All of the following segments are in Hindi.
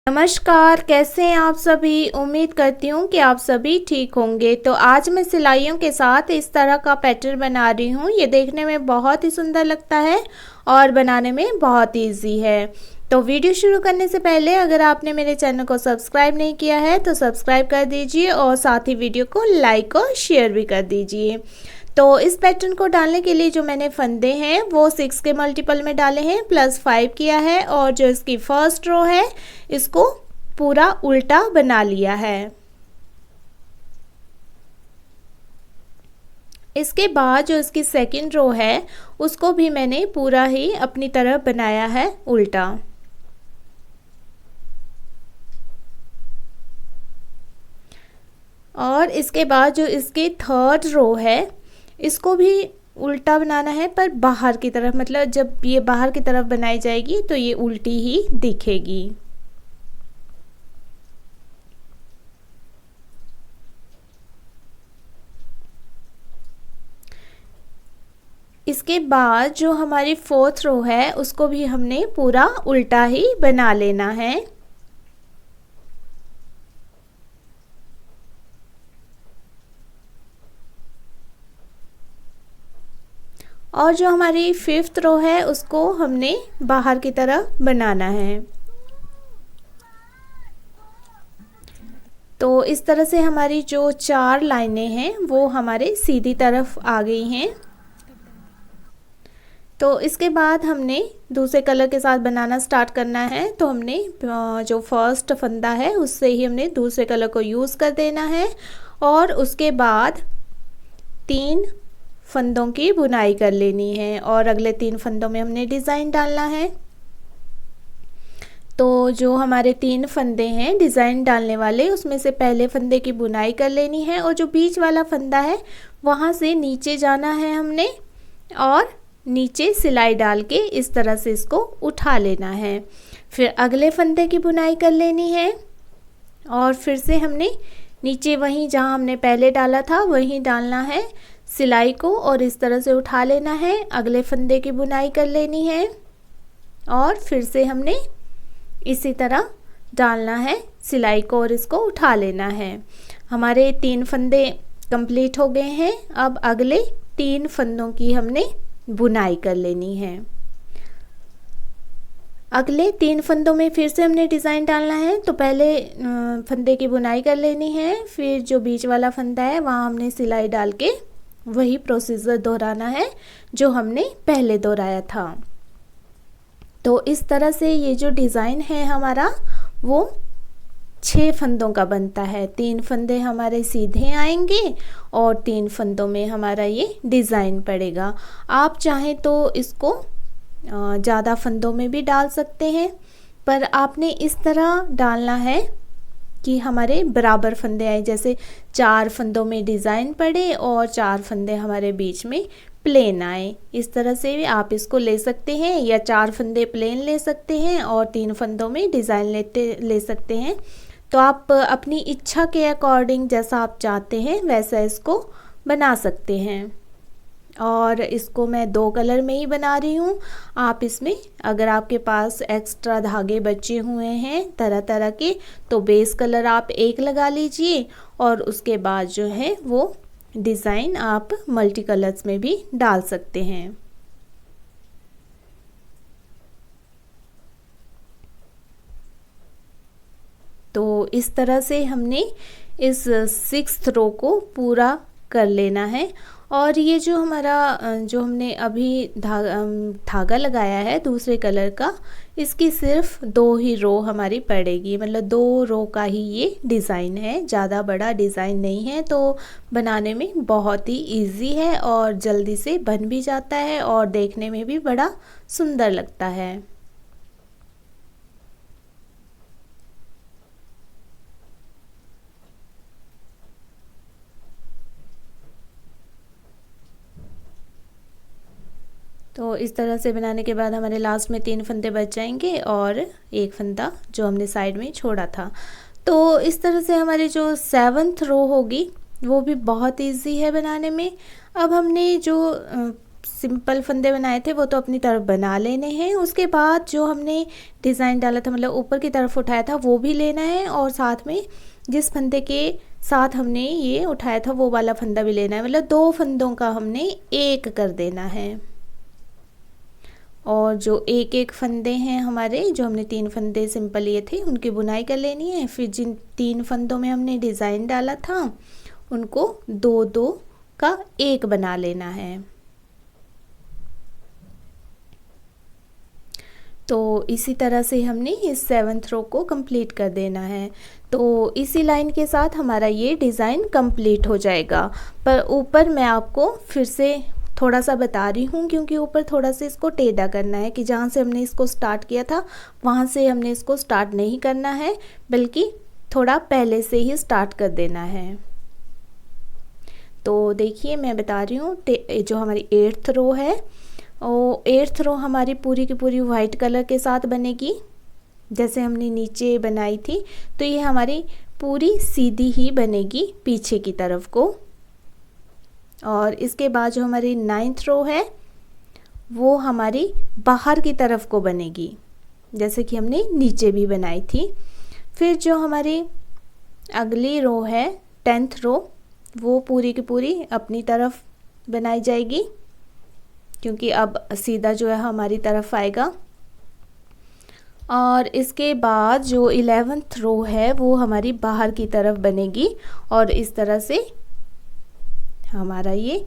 नमस्कार, कैसे हैं आप सभी। उम्मीद करती हूँ कि आप सभी ठीक होंगे। तो आज मैं सिलाइयों के साथ इस तरह का पैटर्न बना रही हूँ। ये देखने में बहुत ही सुंदर लगता है और बनाने में बहुत ईजी है। तो वीडियो शुरू करने से पहले अगर आपने मेरे चैनल को सब्सक्राइब नहीं किया है तो सब्सक्राइब कर दीजिए और साथ ही वीडियो को लाइक और शेयर भी कर दीजिए। तो इस पैटर्न को डालने के लिए जो मैंने फंदे हैं वो 6 के मल्टीपल में डाले हैं, +5 किया है और जो इसकी फर्स्ट रो है इसको पूरा उल्टा बना लिया है। इसके बाद जो इसकी सेकंड रो है उसको भी मैंने पूरा ही अपनी तरफ बनाया है उल्टा। और इसके बाद जो इसकी थर्ड रो है इसको भी उल्टा बनाना है, पर बाहर की तरफ, मतलब जब ये बाहर की तरफ बनाई जाएगी तो ये उल्टी ही दिखेगी। इसके बाद जो हमारी फोर्थ रो है उसको भी हमने पूरा उल्टा ही बना लेना है। और जो हमारी फिफ्थ रो है उसको हमने बाहर की तरफ बनाना है। तो इस तरह से हमारी जो 4 लाइनें हैं वो हमारे सीधी तरफ आ गई हैं। तो इसके बाद हमने दूसरे कलर के साथ बनाना स्टार्ट करना है। तो हमने जो फर्स्ट फंदा है उससे ही हमने दूसरे कलर को यूज़ कर देना है और उसके बाद 3 फंदों की बुनाई कर लेनी है और अगले 3 फंदों में हमने डिज़ाइन डालना है। तो जो हमारे 3 फंदे हैं डिज़ाइन डालने वाले उसमें से पहले फंदे की बुनाई कर लेनी है और जो बीच वाला फंदा है वहाँ से नीचे जाना है हमने और नीचे सिलाई डाल के इस तरह से इसको उठा लेना है। फिर अगले फंदे की बुनाई कर लेनी है और फिर से हमने नीचे वहीं जहाँ हमने पहले डाला था वहीं डालना है सिलाई को और इस तरह से उठा लेना है। अगले फंदे की बुनाई कर लेनी है और फिर से हमने इसी तरह डालना है सिलाई को और इसको उठा लेना है। हमारे 3 फंदे कंप्लीट हो गए हैं। अब अगले 3 फंदों की हमने बुनाई कर लेनी है। अगले 3 फंदों में फिर से हमने डिज़ाइन डालना है। तो पहले फंदे की बुनाई कर लेनी है, फिर जो बीच वाला फंदा है वहाँ हमने सिलाई डाल के वही प्रोसीजर दोहराना है जो हमने पहले दोहराया था। तो इस तरह से ये जो डिज़ाइन है हमारा वो 6 फंदों का बनता है। 3 फंदे हमारे सीधे आएंगे और 3 फंदों में हमारा ये डिज़ाइन पड़ेगा। आप चाहें तो इसको ज़्यादा फंदों में भी डाल सकते हैं, पर आपने इस तरह डालना है कि हमारे बराबर फंदे आए, जैसे 4 फंदों में डिज़ाइन पड़े और 4 फंदे हमारे बीच में प्लेन आए। इस तरह से भी आप इसको ले सकते हैं या 4 फंदे प्लेन ले सकते हैं और 3 फंदों में डिज़ाइन ले सकते हैं। तो आप अपनी इच्छा के अकॉर्डिंग जैसा आप चाहते हैं वैसा इसको बना सकते हैं। और इसको मैं 2 कलर में ही बना रही हूँ। आप इसमें अगर आपके पास एक्स्ट्रा धागे बचे हुए हैं तरह तरह के तो बेस कलर आप 1 लगा लीजिए और उसके बाद जो है वो डिज़ाइन आप मल्टी कलर्स में भी डाल सकते हैं। तो इस तरह से हमने इस 6th रो को पूरा कर लेना है। और ये जो हमारा जो हमने अभी धागा लगाया है दूसरे कलर का, इसकी सिर्फ 2 ही रो हमारी पड़ेगी, मतलब 2 रो का ही ये डिज़ाइन है, ज़्यादा बड़ा डिज़ाइन नहीं है। तो बनाने में बहुत ही इजी है और जल्दी से बन भी जाता है और देखने में भी बड़ा सुंदर लगता है। तो इस तरह से बनाने के बाद हमारे लास्ट में 3 फंदे बच जाएंगे और 1 फंदा जो हमने साइड में छोड़ा था। तो इस तरह से हमारी जो 7th रो होगी वो भी बहुत इजी है बनाने में। अब हमने जो सिंपल फंदे बनाए थे वो तो अपनी तरफ बना लेने हैं। उसके बाद जो हमने डिज़ाइन डाला था, मतलब ऊपर की तरफ उठाया था, वो भी लेना है और साथ में जिस फंदे के साथ हमने ये उठाया था वो वाला फंदा भी लेना है। मतलब 2 फंदों का हमने एक कर देना है। और जो एक एक फंदे हैं हमारे, जो हमने 3 फंदे सिंपल लिए थे, उनकी बुनाई कर लेनी है। फिर जिन 3 फंदों में हमने डिज़ाइन डाला था उनको 2-2 का एक बना लेना है। तो इसी तरह से हमने इस 7th रो को कंप्लीट कर देना है। तो इसी लाइन के साथ हमारा ये डिज़ाइन कंप्लीट हो जाएगा। पर ऊपर मैं आपको फिर से थोड़ा सा बता रही हूँ, क्योंकि ऊपर थोड़ा सा इसको टेढ़ा करना है कि जहाँ से हमने इसको स्टार्ट किया था वहाँ से हमने इसको स्टार्ट नहीं करना है, बल्कि थोड़ा पहले से ही स्टार्ट कर देना है। तो देखिए मैं बता रही हूँ, जो हमारी 8th रो है और 8th रो हमारी पूरी की पूरी वाइट कलर के साथ बनेगी जैसे हमने नीचे बनाई थी। तो ये हमारी पूरी सीधी ही बनेगी पीछे की तरफ को। और इसके बाद जो हमारी 9th रो है वो हमारी बाहर की तरफ को बनेगी जैसे कि हमने नीचे भी बनाई थी। फिर जो हमारी अगली रो है 10th रो, वो पूरी की पूरी अपनी तरफ बनाई जाएगी, क्योंकि अब सीधा जो है हमारी तरफ आएगा। और इसके बाद जो 11th रो है वो हमारी बाहर की तरफ बनेगी और इस तरह से हमारा ये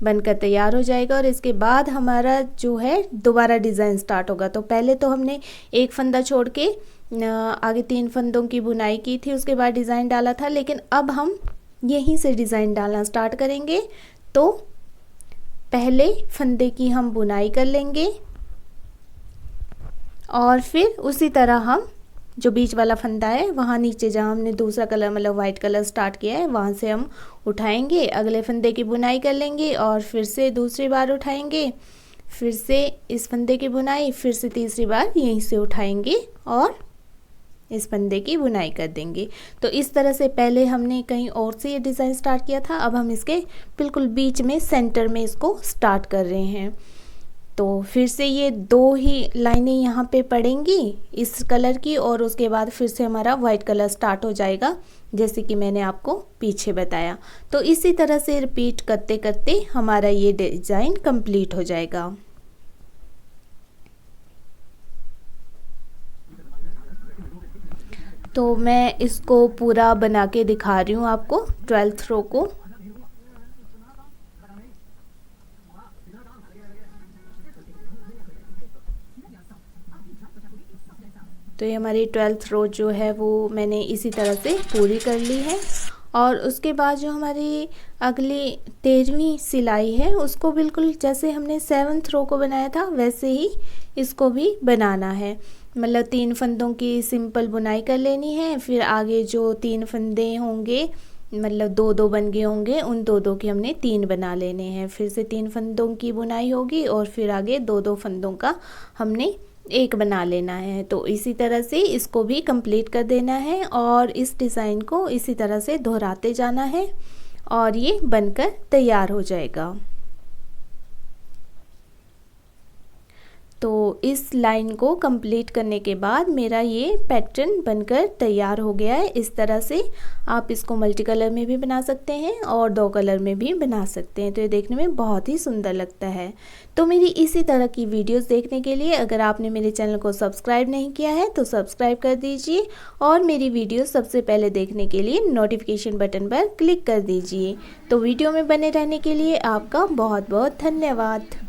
बनकर तैयार हो जाएगा। और इसके बाद हमारा जो है दोबारा डिज़ाइन स्टार्ट होगा। तो पहले तो हमने एक फंदा छोड़ के आगे 3 फंदों की बुनाई की थी, उसके बाद डिज़ाइन डाला था, लेकिन अब हम यहीं से डिज़ाइन डालना स्टार्ट करेंगे। तो पहले फंदे की हम बुनाई कर लेंगे और फिर उसी तरह हम जो बीच वाला फंदा है वहाँ नीचे जहाँ हमने दूसरा कलर मतलब वाइट कलर स्टार्ट किया है वहाँ से हम उठाएंगे, अगले फंदे की बुनाई कर लेंगे और फिर से दूसरी बार उठाएंगे, फिर से इस फंदे की बुनाई, फिर से तीसरी बार यहीं से उठाएंगे और इस फंदे की बुनाई कर देंगे। तो इस तरह से पहले हमने कहीं और से ये डिज़ाइन स्टार्ट किया था, अब हम इसके बिल्कुल बीच में सेंटर में इसको स्टार्ट कर रहे हैं। तो फिर से ये 2 ही लाइनें यहाँ पे पड़ेंगी इस कलर की और उसके बाद फिर से हमारा वाइट कलर स्टार्ट हो जाएगा जैसे कि मैंने आपको पीछे बताया। तो इसी तरह से रिपीट करते करते हमारा ये डिज़ाइन कंप्लीट हो जाएगा। तो मैं इसको पूरा बना के दिखा रही हूँ आपको 12th रो को। तो ये हमारी 12th रो जो है वो मैंने इसी तरह से पूरी कर ली है। और उसके बाद जो हमारी अगली 13वीं सिलाई है उसको बिल्कुल जैसे हमने 7th रो को बनाया था वैसे ही इसको भी बनाना है। मतलब 3 फंदों की सिंपल बुनाई कर लेनी है, फिर आगे जो 3 फंदे होंगे मतलब 2-2 बन गए होंगे, उन 2-2 के हमने 3 बना लेने हैं। फिर से 3 फंदों की बुनाई होगी और फिर आगे 2-2 फंदों का हमने एक बना लेना है। तो इसी तरह से इसको भी कंप्लीट कर देना है और इस डिज़ाइन को इसी तरह से दोहराते जाना है और ये बनकर तैयार हो जाएगा। तो इस लाइन को कंप्लीट करने के बाद मेरा ये पैटर्न बनकर तैयार हो गया है। इस तरह से आप इसको मल्टी कलर में भी बना सकते हैं और 2 कलर में भी बना सकते हैं। तो ये देखने में बहुत ही सुंदर लगता है। तो मेरी इसी तरह की वीडियोस देखने के लिए अगर आपने मेरे चैनल को सब्सक्राइब नहीं किया है तो सब्सक्राइब कर दीजिए और मेरी वीडियोस सबसे पहले देखने के लिए नोटिफिकेशन बटन पर क्लिक कर दीजिए। तो वीडियो में बने रहने के लिए आपका बहुत बहुत धन्यवाद।